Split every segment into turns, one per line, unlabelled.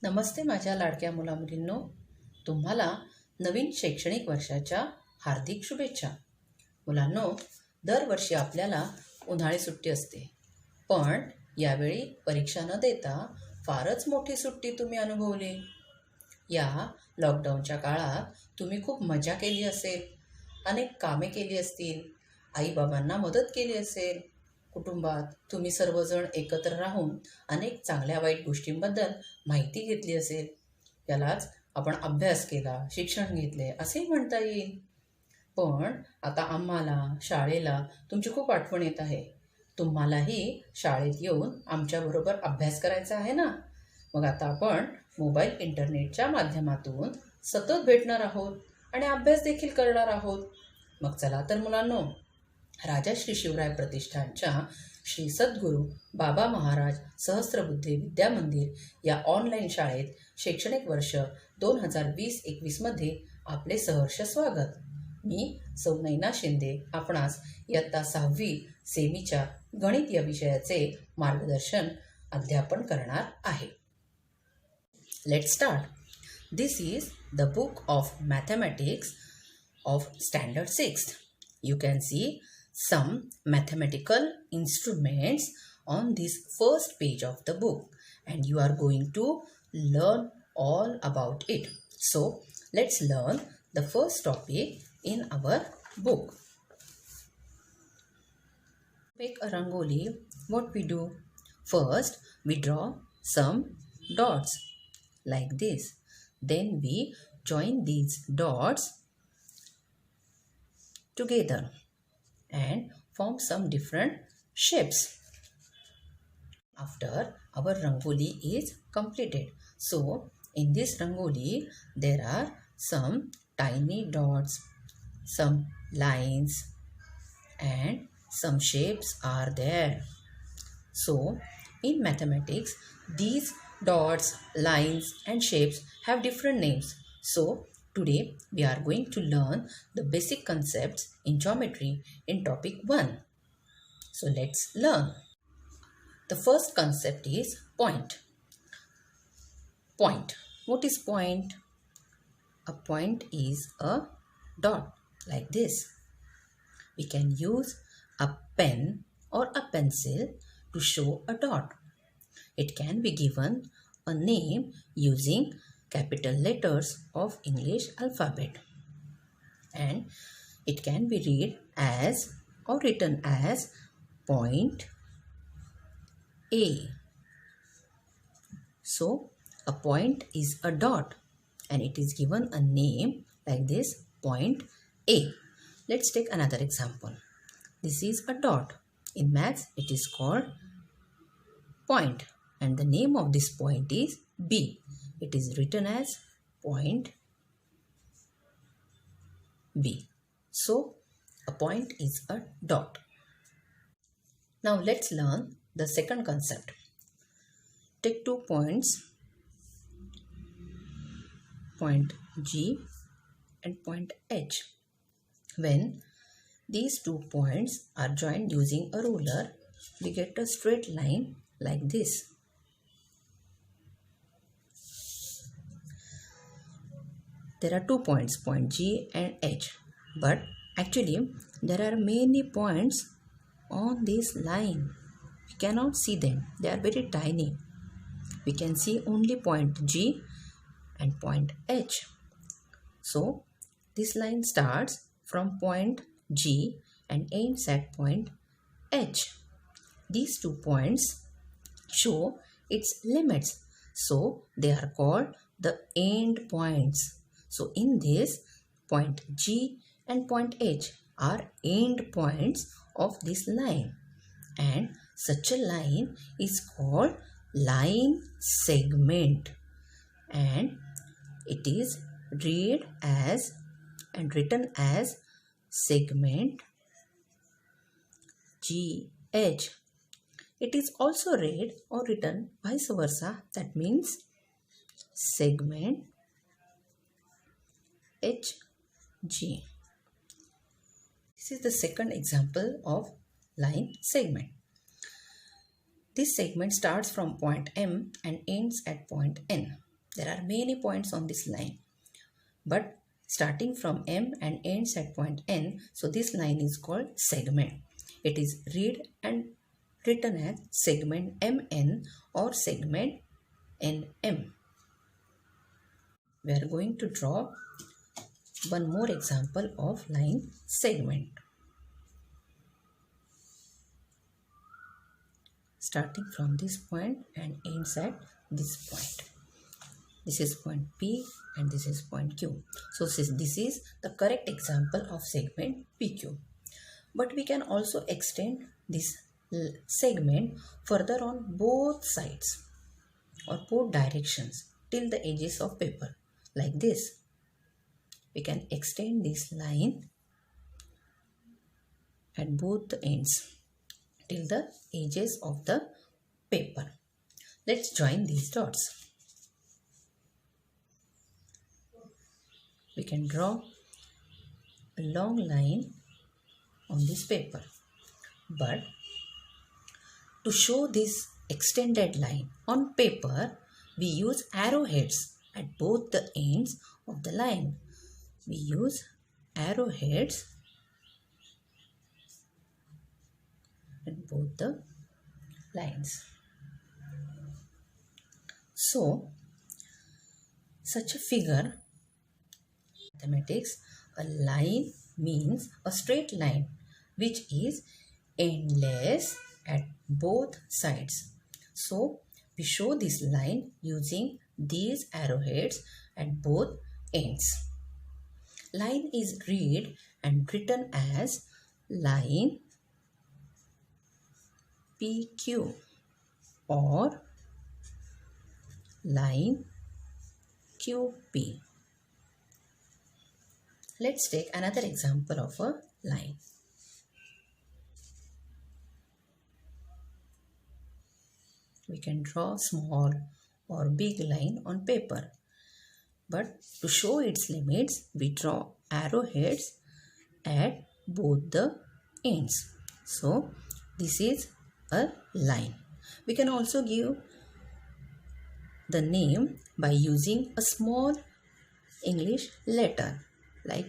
नमस्ते माझ्या लाडक्या मुलामुलींनो. तुम्हाला नवीन शैक्षणिक वर्षाच्या हार्दिक शुभेच्छा. मुलांनो, दरवर्षी आपल्याला उन्हाळी सुट्टी असते, पण यावेळी परीक्षा न देता फारच मोठी सुट्टी तुम्ही अनुभवली. या लॉकडाऊनच्या काळात तुम्ही खूप मजा केली असेल, अनेक कामे केली असतील, आईबाबांना मदत केली असेल. कुटुंबात तुम्ही सर्वजण एकत्र राहून अनेक चांगल्या वाईट गोष्टींबद्दल माहिती घेतली असेल. यालाच आपण अभ्यास केला, शिक्षण घेतले असेही म्हणता येईल. पण आता आम्हाला शाळेला तुमची खूप आठवण येत आहे. तुम्हालाही शाळेत येऊन आमच्याबरोबर अभ्यास करायचा आहे ना. मग आता आपण मोबाईल इंटरनेटच्या माध्यमातून सतत भेटणार आहोत आणि अभ्यास देखील करणार आहोत. मग चला तर मुलांनो, राजा श्री शिवराय प्रतिष्ठानच्या श्री सद्गुरू बाबा महाराज सहस्त्रबुद्धे विद्या मंदिर या ऑनलाईन शाळेत शैक्षणिक वर्ष 2020-21मध्ये आपले सहर्ष स्वागत. मी सौ नैना शिंदे आपणास इयत्ता 6वी सेमीच्या गणित या विषयाचे मार्गदर्शन अध्यापन करणार आहे. Let's start. This is the book of mathematics of standard 6th. You can see some mathematical instruments on this first page of the book, and you are going to learn all about it. So let's learn the first topic in our book. Make a rangoli. What we do? First we draw some dots like this. Then we join these dots together and form some different shapes. After our rangoli is completed, so in this rangoli there are some tiny dots, some lines and some shapes are there. So in mathematics these dots, lines and shapes have different names. So today we are going to learn the basic concepts in geometry in topic 1. So let's learn. The first concept is point. Point. What is point? A point is a dot like this. We can use a pen or a pencil to show a dot. It can be given a name using capital letters of English alphabet, and it can be read as or written as point A. So a point is a dot and it is given a name like this, point A. Let's take another example. This is a dot. In maths it is called point and the name of this point is B. It is written as point B. So a point is a dot. Now let's learn the second concept. Take 2 points, point G and point H. When these 2 points are joined using a ruler, we get a straight line like this. There are 2 points, point G and H, but actually there are many points on this line. We cannot see them, they are very tiny. We can see only point G and point H. So this line starts from point G and ends at point H. These 2 points show its limits, so they are called the end points. So in this, point G and point H are end points of this line, and such a line is called line segment, and it is read as and written as segment GH. It is also read or written vice versa, that means segment HG. This is the second example of line segment. This segment starts from point M and ends at point N. There are many points on this line, but starting from M and ends at point N, so this line is called segment. It is read and written as segment MN or segment NM. We are going to draw one more example of line segment. Starting from this point and ends at this point. This is point P and this is point Q. So this is the correct example of segment PQ. But we can also extend this segment further on both sides or both directions till the edges of paper, like this. We can extend this line at both the ends till the edges of the paper. Let's join these dots. We can draw a long line on this paper, but to show this extended line on paper, we use arrowheads at both the ends of the line. We use arrowheads at both the lines. So, such a figure, mathematics, a line means a straight line which is endless at both sides. So, we show this line using these arrowheads at both ends. Line is read and written as line PQ or line QP. Let's take another example of a line. We can draw small or big line on paper, but to show its limits, we draw arrowheads at both the ends. So, this is a line. We can also give the name by using a small English letter like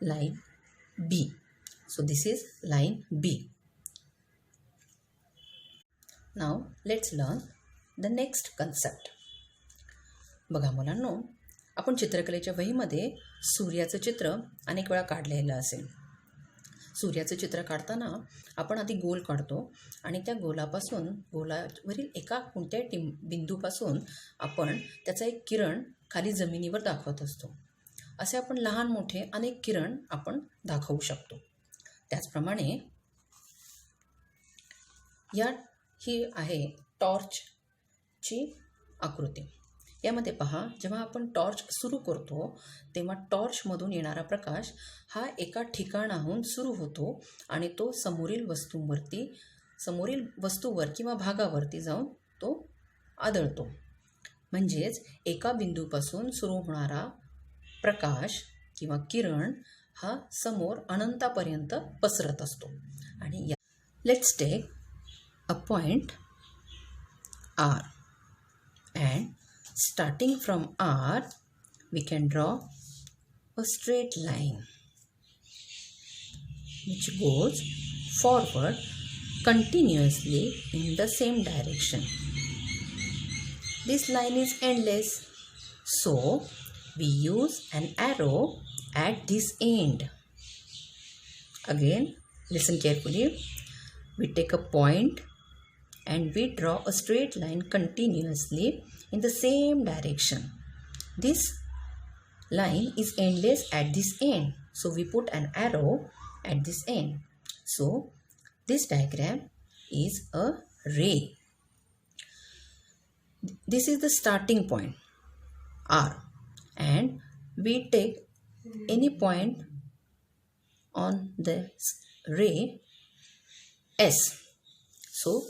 line B. So this is line B. Now let's learn the next concept. बघा मुलांनो, आपण चित्रकलेच्या वहीमध्ये सूर्याचं चित्र अनेक वेळा काढलेलं असेल. सूर्याचं चित्र काढताना आपण आधी गोल काढतो आणि त्या गोलावरील एका कोणत्याही बिंदूपासून आपण त्याचा एक किरण खाली जमिनीवर दाखवत असतो. असे आपण लहान मोठे अनेक किरण आपण दाखवू शकतो. त्याचप्रमाणे ही आहे टॉर्चची आकृती. यामध्ये पहा, जेव्हा आपण टॉर्च सुरू करतो तेव्हा टॉर्चमधून येणारा प्रकाश हा एका ठिकाणाहून सुरू होतो आणि तो समोरील वस्तूवर किंवा भागावरती जाऊन तो आदळतो. म्हणजेच एका बिंदूपासून सुरू होणारा प्रकाश किंवा किरण हा समोर अनंतापर्यंत पसरत असतो. आणि let's take a point R and starting from R we can draw a straight line which goes forward continuously in the same direction. This line is endless, so we use an arrow at this end. Again, listen carefully. We take a point and we draw a straight line continuously in the same direction. This line is endless at this end, so we put an arrow at this end. So this diagram is a ray. This is the starting point R, and we take any point on this ray S. So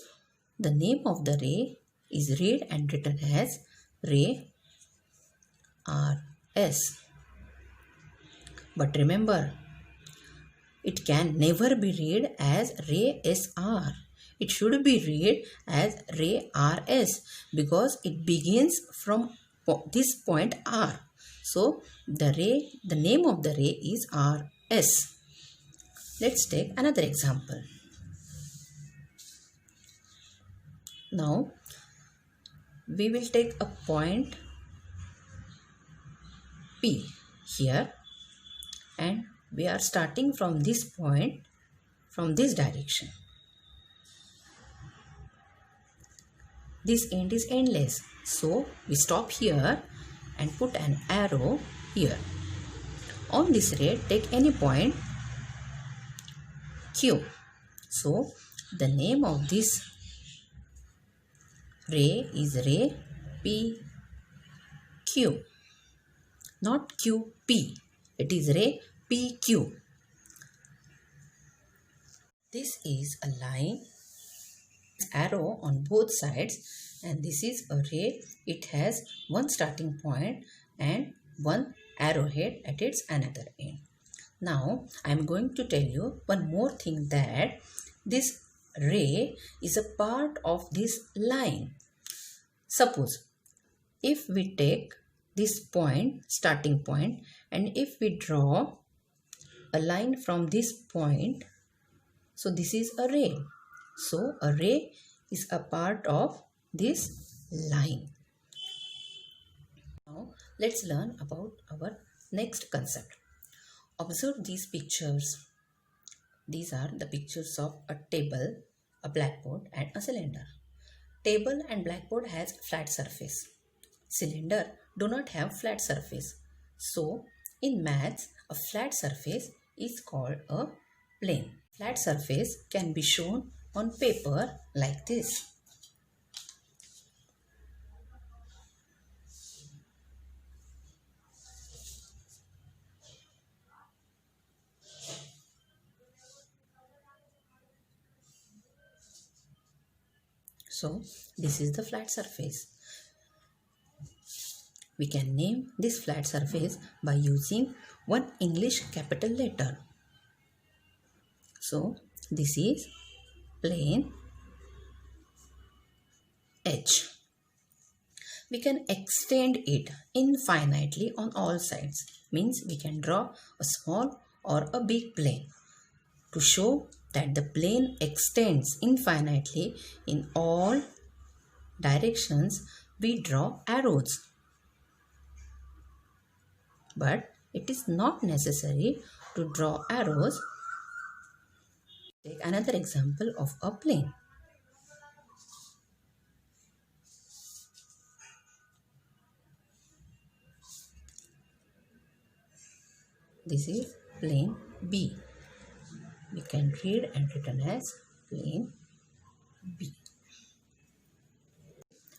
the name of the ray is read and written as ray RS. But remember, it can never be read as ray SR. It should be read as ray RS because it begins from this point R. So the name of the ray is RS. Let's take another example. Now we will take a point P here, and we are starting from this point, from this direction. This end is endless, so we stop here and put an arrow here. On this ray, take any point Q. So the name of this ray is ray PQ, not QP. It is ray PQ. This is a line, arrow on both sides, and this is a ray. It has one starting point and one arrowhead at its another end. Now I am going to tell you one more thing, that this ray is a part of this line. Suppose if we take this point, starting point, and if we draw a line from this point, so this is a ray. So a ray is a part of this line. Now let's learn about our next concept. Observe these pictures. These are the pictures of a table, a blackboard, and a cylinder. Table and blackboard has flat surface. Cylinder do not have flat surface. So in maths, a flat surface is called a plane. Flat surface can be shown on paper like this. So this is the flat surface. We can name this flat surface by using one English capital letter. So this is plane H. We can extend it infinitely on all sides. Means we can draw a small or a big plane. To show that the plane extends infinitely in all directions, we draw arrows. But it is not necessary to draw arrows. Take another example of a plane. This is plane B. We can read and written as plane B.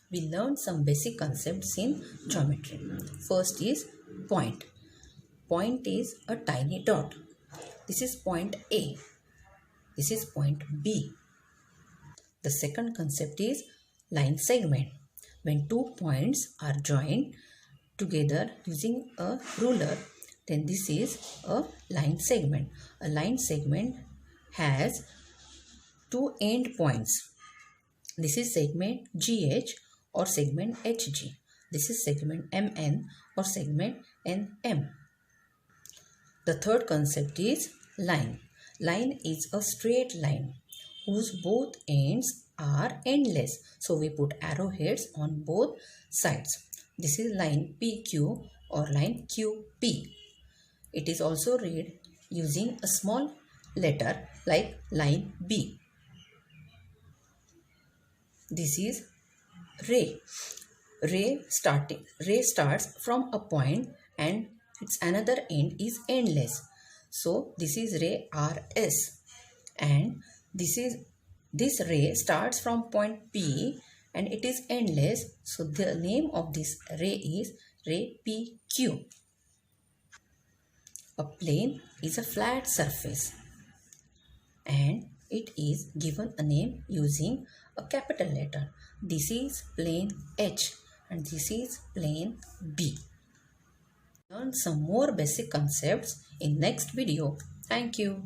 We learned some basic concepts in geometry. First is point. Point is a tiny dot. This is point A. This is point B. The second concept is line segment. When two points are joined together using a ruler, then this is a line segment. A line segment has two end points. This is segment GH or segment HG. This is segment MN or segment NM. The third concept is line. Line is a straight line whose both ends are endless. So we put arrowheads on both sides. This is line PQ or line QP. It is also read using a small letter like line B. This is ray. Ray starts from a point and its another end is endless. So this is ray RS, and this ray starts from point P and it is endless. So the name of this ray is ray PQ. A plane is a flat surface and it is given a name using a capital letter. This is plane H and this is plane B. Learn some more basic concepts in next video. Thank you.